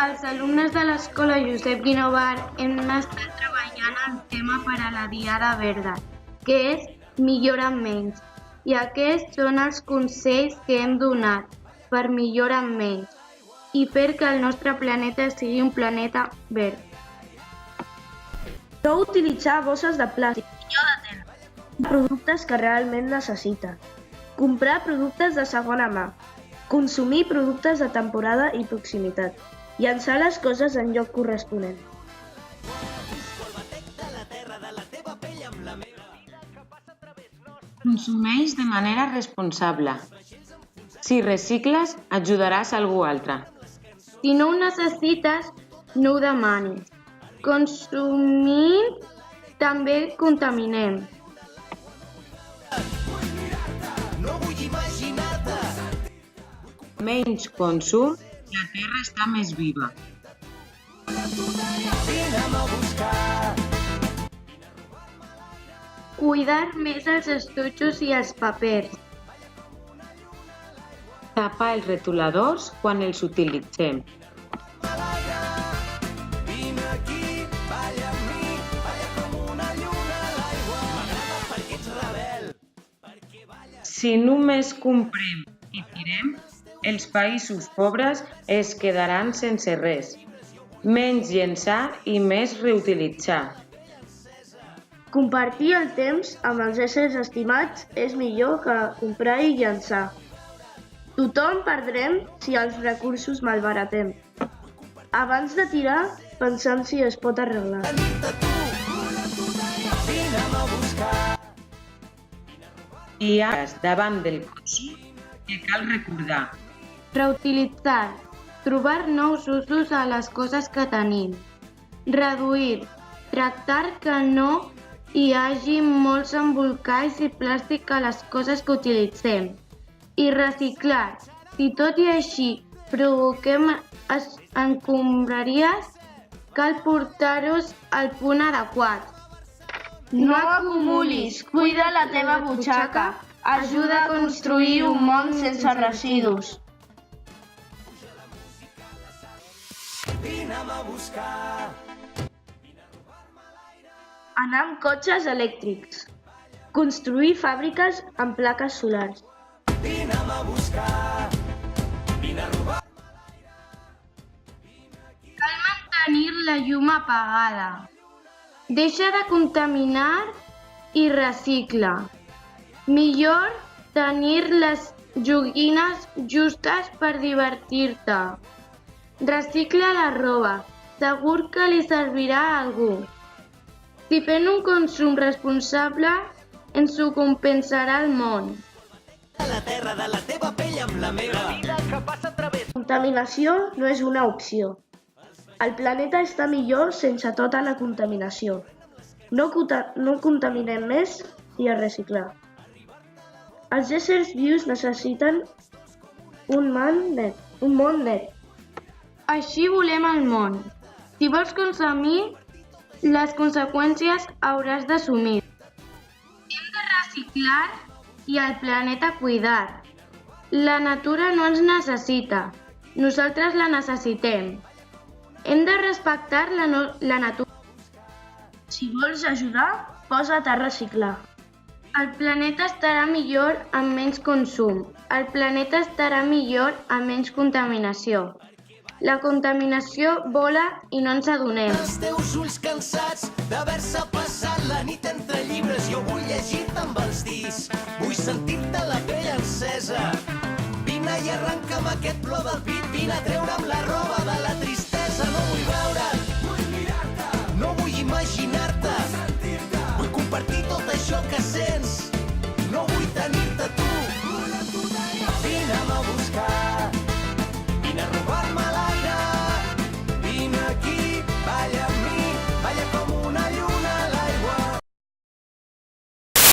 Els alumnes de l'Escola Josep Guinovar hem estat treballant el tema per a la Diada Verda, que és Millora amb menys. I aquests són els consells que hem donat per millorar amb menys i fer que el nostre planeta sigui un planeta verd. No utilitzar bosses de plàstic, millor de tela. Productes que realment necessiten. Comprar productes de segona mà. Consumir productes de temporada i proximitat. Llançar les coses en lloc corresponent. Consumeix de manera responsable. Si recicles, ajudaràs algú altre. Si no ho necessites, no ho demanis. Consumint també contaminem. Menys consum, la Terra està més viva. Cuidar més els estoixos i els papers. Tapar els retoladors quan els utilitzem. Si només comprem i tirem, els països pobres es quedaran sense res. Menys llençar i més reutilitzar. Compartir el temps amb els éssers estimats és millor que comprar i llançar. Tothom perdrem si els recursos malbaratem. Abans de tirar, pensem si es pot arreglar. I ara, davant del consum, que cal recordar. Reutilitzar. Trobar nous usos a les coses que tenim. Reduir. Tractar que no hi hagi molts embolcalls i plàstic a les coses que utilitzem. I reciclar. Si tot i així provoquem escombraries, cal portar-los al punt adequat. No acumulis, cuida la teva butxaca. Ajuda a construir un món sense residus. Anar amb cotxes elèctrics. Construir fàbriques amb plaques solars. Cal mantenir la llum apagada. Deixa de contaminar i recicla. Millor tenir les joguines justes per divertir-te. Recicla la roba. Segur que li servirà a algú. Si fent un consum responsable, ens ho compensarà el món. La contaminació no és una opció. El planeta està millor sense tota la contaminació. No contaminem més i a reciclar. Els éssers vius necessiten un món net. Així volem el món. Si vols consumir, les conseqüències hauràs d'assumir. Hem de reciclar i el planeta cuidar. La natura no ens necessita, nosaltres la necessitem. Hem de respectar la natura. Si vols ajudar, posa't a reciclar. El planeta estarà millor amb menys consum. El planeta estarà millor amb menys contaminació. La contaminació vola i no ens adonem. Els teus ulls cansats d'haver-se passat la nit entre llibres. Jo vull llegir-te amb els dits, vull sentir-te la pell encesa. Vine i arrenca'm aquest plor del pit, vine a treure'm la roba de la tristesa. No vull veure't, vull mirar-te, no vull imaginar-te, vull compartir tot això que sents, no vull tenir-te tu. Vine-me a buscar.